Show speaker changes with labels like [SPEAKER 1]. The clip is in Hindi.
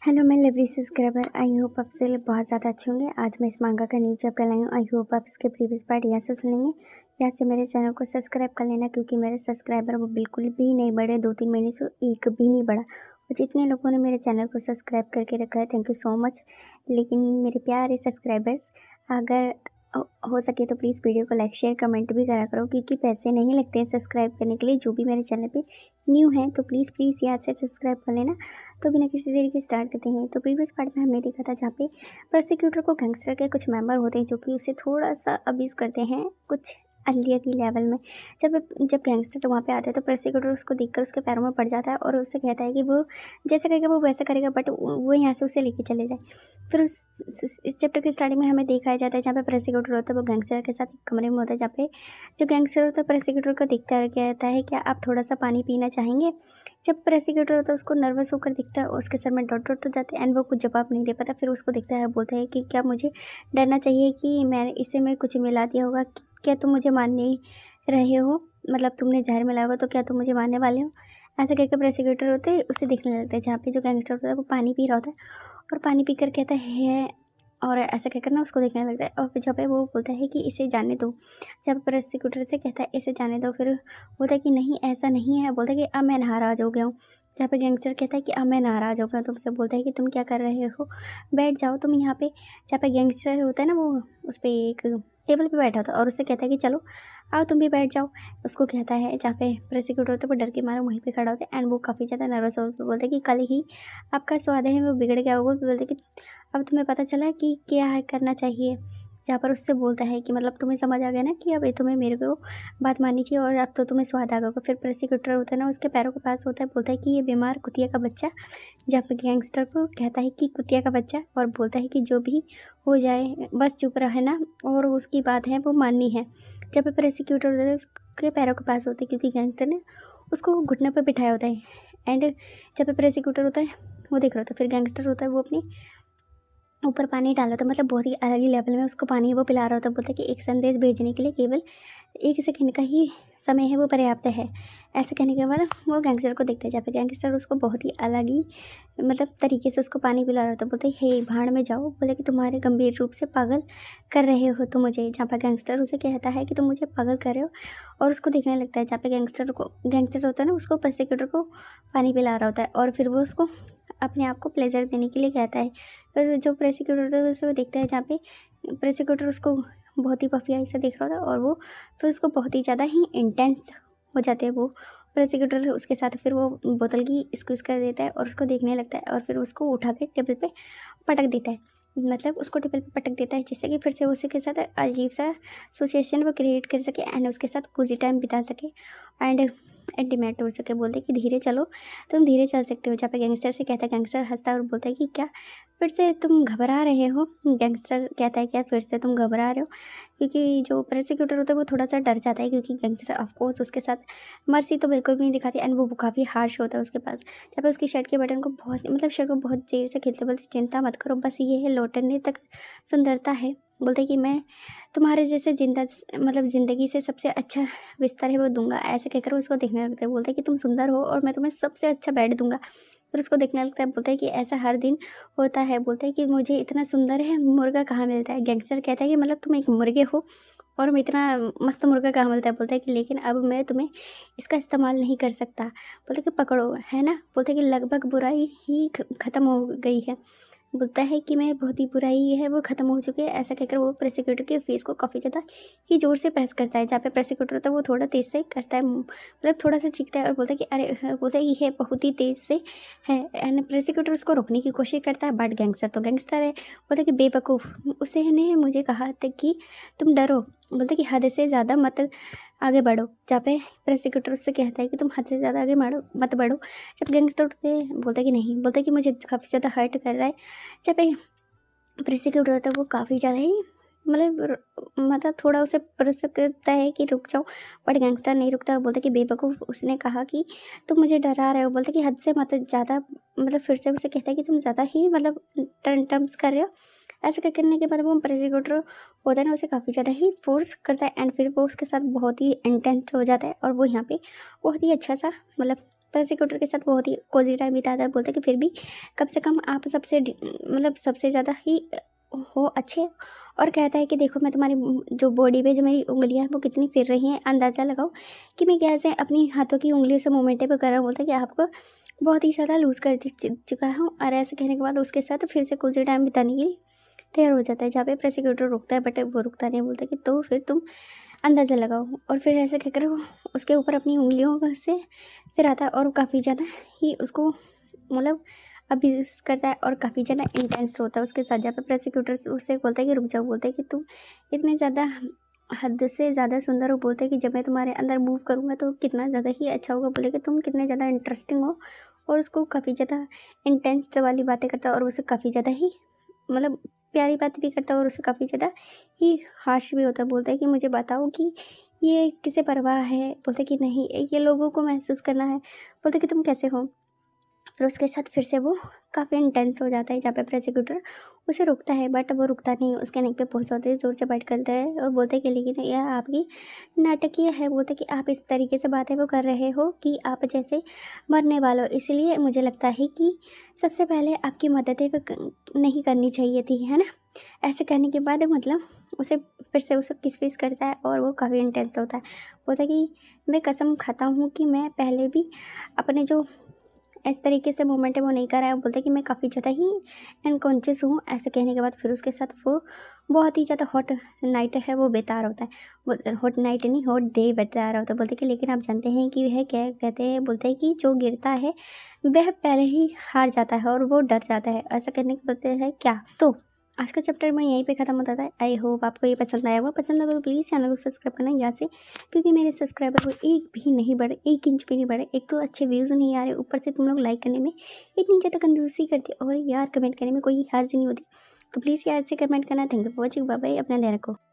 [SPEAKER 1] हेलो मैं लवली सब्सक्राइबर, आई होप आप से बहुत ज़्यादा अच्छे होंगे। आज मैं इस मांगा का न्यू चैप्टर लाई हूँ। आई होप आप इसके प्रीवियस पार्ट यहाँ से सुनेंगे। यहाँ से मेरे चैनल को सब्सक्राइब कर लेना, क्योंकि मेरे सब्सक्राइबर वो बिल्कुल भी नहीं बढ़े। 2-3 महीने से एक भी नहीं बढ़ा। और जितने लोगों ने मेरे चैनल को सब्सक्राइब करके रखा है, थैंक यू सो मच। लेकिन मेरे प्यारे सब्सक्राइबर्स, अगर हो सके तो प्लीज़ वीडियो को लाइक शेयर कमेंट भी करा करो, क्योंकि पैसे नहीं लगते हैं सब्सक्राइब करने के लिए। जो भी मेरे चैनल पे न्यू है तो प्लीज़ याद से सब्सक्राइब कर लेना। तो बिना किसी देरी के स्टार्ट करते हैं। तो प्रीवियस पार्ट में हमने देखा था जहाँ पे प्रोसिक्यूटर को गैंगस्टर के कुछ मेंबर होते हैं जो कि उसे थोड़ा सा अब्यूज़ करते हैं कुछ अलिया की लेवल में। जब गैंगस्टर वहाँ पे आता है तो प्रोसिक्यूटर उसको देखकर उसके पैरों में पड़ जाता है और उससे कहता है कि वो जैसा करेगा वो वैसा करेगा, बट वो यहाँ से उसे लेके चले जाए। फिर इस चैप्टर के स्टार्टिंग में हमें दिखाया जाता है जहाँ पे प्रोसिक्यूटर होता है वो गैंगस्टर के साथ एक कमरे में होता है, जहाँ पे जो गैंगस्टर होता है प्रोसिक्यूटर को देखता है, कहता है क्या आप थोड़ा सा पानी पीना चाहेंगे। जब प्रोसिक्यूटर होता है उसको नर्वस होकर दिखता है, उसके सर में डॉट डॉट हो जाते हैं एंड वो कुछ जवाब नहीं दे पाता। फिर उसको दिखता है, बोलता है कि क्या मुझे डरना चाहिए कि मैं इसे में कुछ मिला दिया होगा, क्या तुम मुझे मारने रहे हो, मतलब तुमने जहर मिलाया होगा तो क्या तुम मुझे मारने वाले हो। ऐसा कहकर प्रोसिक्यूटर होते हैं उसे देखने लगता है, जहाँ पे जो गैंगस्टर होता है वो पानी पी रहा होता है और पानी पीकर कहता है, और ऐसा कहकर ना उसको देखने लगता है। और फिर जब वो बोलता है कि इसे जाने दो, जब प्रोसिक्यूटर से कहता है इसे जाने दो, फिर बोलता है कि नहीं ऐसा नहीं है। बोलता है कि अब मैं नाराज़ हो गया हूँ। जहाँ पे गैंगस्टर कहता है कि अब मैं नाराज़ हो गया हूँ तुमसे। बोलता है कि तुम क्या कर रहे हो, बैठ जाओ तुम यहाँ पे। जहाँ पे गैंगस्टर होता है ना वो उस पर एक टेबल पे बैठा होता है और उससे कहता है कि चलो आओ तुम भी बैठ जाओ। उसको कहता है, जहाँ पे प्रोसिक्यूटर होता है वो डर के मारे वहीं पे खड़ा होता है एंड वो काफ़ी ज़्यादा नर्वस हो। बोलते हैं कि कल ही आपका स्वाद है वो बिगड़ गया होगा। बोलते कि अब तुम्हें पता चला कि क्या है करना चाहिए। जहाँ पर उससे बोलता है कि मतलब तुम्हें समझ आ गया ना कि अब तुम्हें मेरे को बात माननी चाहिए और अब तो तुम्हें स्वाद आ गया होगा। फिर प्रोसिक्यूटर होता है ना उसके पैरों के पास होता है, बोलता है कि ये बीमार कुतिया का बच्चा। जहाँ पर गैंगस्टर को कहता है कि कुतिया का बच्चा, और बोलता है कि जो भी हो जाए बस चुप रहे ना, और उसकी बात है वो माननी है। जब प्रोसिक्यूटर होता है उसके पैरों के पास होते हैं, क्योंकि गैंगस्टर ने उसको घुटने पर बिठाया होता है। एंड जब प्रोसिक्यूटर होता है वो देख रहा होता है, फिर गैंगस्टर होता है वो अपनी ऊपर पानी डाला था, मतलब बहुत ही अलग ही लेवल में उसको पानी वो पिला रहा होता है। बोलता है कि एक संदेश भेजने के लिए केवल 1 सेकंड का ही समय है, वो पर्याप्त है। ऐसा कहने के बाद वो गैंगस्टर को देखता है, जहाँ पे गैंगस्टर उसको बहुत ही अलग ही मतलब तरीके से उसको पानी पिला रहा होता है। बोलते है हे भाड़ में जाओ। बोले कि तुम्हारे गंभीर रूप से पागल कर रहे हो तो मुझे। जहाँ पर गैंगस्टर उसे कहता है कि तुम मुझे पागल कर रहे हो और उसको देखने लगता है। जहाँ पे गैंगस्टर होता है ना उसको प्रोसिक्यूटर को पानी पिला रहा होता है और फिर वो उसको अपने आप को प्लेजर देने के लिए कहता है। फिर जो प्रोसिक्यूटर होता है उसे वो देखता है, जहाँ पे प्रोसिक्यूटर उसको बहुत ही पफिया ऐसा देख रहा होता है और वो फिर उसको बहुत ही ज़्यादा ही इंटेंस हो जाते हैं वो प्रोसिक्यूटर उसके साथ। फिर वो बोतल की स्क्वीज कर देता है और उसको देखने लगता है और फिर उसको उठा के टेबल पे पटक देता है, मतलब उसको टेबल पे पटक देता है, जिससे कि फिर से उसके साथ अजीब सा सिचुएशन वो क्रिएट कर सके एंड उसके साथ कुछ ही टाइम बिता सके एंड इंटीमेट हो सके। बोलते कि धीरे चलो, तुम धीरे चल सकते हो। जहाँ पे गैंगस्टर से कहता है, गैंगस्टर हंसता है और बोलता है कि क्या फिर से तुम घबरा रहे हो। गैंगस्टर कहता है क्या फिर से तुम घबरा रहे हो, क्योंकि जो प्रोसिक्यूटर होता है वो थोड़ा सा डर जाता है, क्योंकि गैंगस्टर ऑफकोर्स उसके साथ मर्सी तो बिल्कुल भी नहीं दिखाती एंड वो काफ़ी हार्श होता है उसके पास। जहाँ पे उसकी शर्ट के बटन को बहुत मतलब शर्ट को बहुत देर से खींचते, बोलते चिंता मत करो, बस ये है लौटने तक सुंदरता है। बोलते कि मैं तुम्हारे जैसे ज़िंदगी से सबसे अच्छा बिस्तर है वो दूंगा। ऐसे कहकर उसको देखने लगता है। बोलता है कि तुम सुंदर हो और मैं तुम्हें सबसे अच्छा बेड दूंगा। फिर उसको देखने लगता है, बोलता है कि ऐसा हर दिन होता है। बोलता है कि मुझे इतना सुंदर है मुर्गा कहाँ मिलता है। गैंगस्टर कहता है कि मतलब तुम एक मुर्गे हो और मैं इतना मस्त मुर्गा कहाँ मिलता है। बोलता है कि लेकिन अब मैं तुम्हें इसका इस्तेमाल नहीं कर सकता। बोलता है कि पकड़ो, है ना। बोलता है कि लगभग बुराई ही ख़त्म हो गई है। बोलता है कि मैं बहुत ही बुराई है वो ख़त्म हो चुकी है। ऐसा कहकर वो प्रोसिक्यूटर के फेस को काफ़ी ज़्यादा ही ज़ोर से प्रेस करता है। जहाँ पे प्रोसिक्यूटर होता है वो थोड़ा तेज़ से करता है, मतलब थोड़ा सा चीखता है और बोलता है कि अरे, बोलता है ये बहुत ही तेज़ से है एंड प्रोसिक्यूटर उसको रोकने की कोशिश करता है, बट गैंगस्टर तो गैंगस्टर है। बोलता है कि बेवकूफ़, उसे ने मुझे कहा था कि तुम डरो। बोलते कि हद से ज़्यादा मत आगे बढ़ो। जहाँ पे प्रोसिक्यूटर उससे कहता है कि तुम हद से ज़्यादा आगे मत बढ़ो। जब गैंगस्टर उठते बोलता है कि नहीं, बोलता है कि मुझे काफ़ी ज़्यादा हर्ट कर रहा है। जब पे प्रोसिक्यूटर होता है वो काफ़ी ज़्यादा ही मतलब थोड़ा उसे प्रेस करता है कि रुक जाओ, बट गैंगस्टर नहीं रुकता। बोलता कि बेवकूफ़, उसने कहा कि तुम मुझे डरा रहे हो। बोलता कि हद से मत ज़्यादा, मतलब फिर से उसे कहता है कि तुम ज़्यादा ही मतलब टर्म्स कर रहे हो। ऐसा करने के बाद वो प्रोसिक्यूटर होता है ना उसे काफ़ी ज़्यादा ही फोर्स करता है एंड फिर वो उसके साथ बहुत ही इंटेंस हो जाता है और वो यहाँ पे बहुत ही अच्छा सा मतलब प्रोसिक्यूटर के साथ बहुत ही कोजी टाइम बिताता है। बोलता है कि फिर भी कम से कम आप सबसे ज़्यादा ही हो अच्छे। और कहता है कि देखो मैं तुम्हारी जो बॉडी पे जो मेरी उंगलियां हैं वो कितनी फिर रही हैं, अंदाज़ा लगाओ कि मैं कैसे अपनी हाथों की उंगलियों से मूवमेंटें कर रहा हूँ। बोलता है कि आपको बहुत ही ज़्यादा लूज़ कर चुका हूँ। और ऐसे कहने के बाद उसके साथ फिर से कुछ टाइम बिताने के लिए तैयार हो जाता है, जहाँ पे प्रोसिक्यूटर रुकता है, बट वो रुकता नहीं। बोलता है कि तो फिर तुम अंदाज़ा लगाओ। और फिर ऐसे कहकर वो उसके ऊपर अपनी उंगलियों से फिर आता है और काफ़ी ज़्यादा ही उसको अब्यूज़ करता है और काफ़ी ज़्यादा इंटेंस होता है उसके साथ। जहाँ पे प्रोसिक्यूटर उससे बोलता है कि रुक जाओ। बोलता है कि तुम इतने ज़्यादा हद से ज़्यादा सुंदर हो। बोलते हैं कि जब मैं तुम्हारे अंदर मूव करूँगा तो कितना ज़्यादा ही अच्छा होगा। बोले कि तुम कितने ज़्यादा इंटरेस्टिंग हो। और उसको काफ़ी ज़्यादा इंटेंस वाली बातें करता है और उसे काफ़ी ज़्यादा ही प्यारी बात भी करता है और उसे काफ़ी ज़्यादा ही हार्श भी होता है। बोलता है कि मुझे बताओ कि ये किसे परवाह है। बोलते है कि नहीं, ये लोगों को महसूस करना है। बोलते कि तुम कैसे हो। फिर उसके साथ फिर से वो काफ़ी इंटेंस हो जाता है, जहाँ पे प्रोसिक्यूटर उसे रोकता है, बट वो रुकता नहीं। उसके नेक पे पुश होते ज़ोर से बैठ करता है और बोलते कि लेकिन यह आपकी नाटकीय है। बोलते कि आप इस तरीके से बातें वो कर रहे हो कि आप जैसे मरने वालों, इसलिए मुझे लगता है कि सबसे पहले आपकी मददें नहीं करनी चाहिए थी, है ना। ऐसे कहने के बाद उसे फिर से उसे किस करता है और वो काफ़ी इंटेंस होता है। बोलता है कि मैं कसम खाता हूँ कि मैं पहले भी अपने जो इस तरीके से मूवमेंट है वो नहीं कर रहा है। बोलता है कि मैं काफ़ी ज़्यादा ही अनकॉन्शियस हूँ। ऐसे कहने के बाद फिर उसके साथ वो बहुत ही ज़्यादा हॉट नाइट है वो बेतार होता है। वो हॉट नाइट नहीं, हॉट डे बेतार रहा होता है। बोलते कि लेकिन आप जानते हैं कि वह क्या कहते हैं। बोलते हैं कि जो गिरता है वह पहले ही हार जाता है और वो डर जाता है। ऐसा करने के बोलते हैं क्या। तो आज का चैप्टर में यहीं पे ख़त्म होता है। आई होप आपको ये पसंद आया होगा। पसंद आएगा तो प्लीज़ चैनल को सब्सक्राइब करना यहाँ से, क्योंकि मेरे सब्सक्राइबर को एक भी नहीं बढ़े, 1 इंच भी नहीं बढ़े। एक तो अच्छे व्यूज़ नहीं आ रहे, ऊपर से तुम लोग लाइक करने में इतनी ज़्यादा कंजूसी करती और यार कमेंट करने में कोई हर्ज नहीं होती। तो प्लीज़ यार से कमेंट करना। Thank you for watching. Bye bye. अपना ध्यान रखो।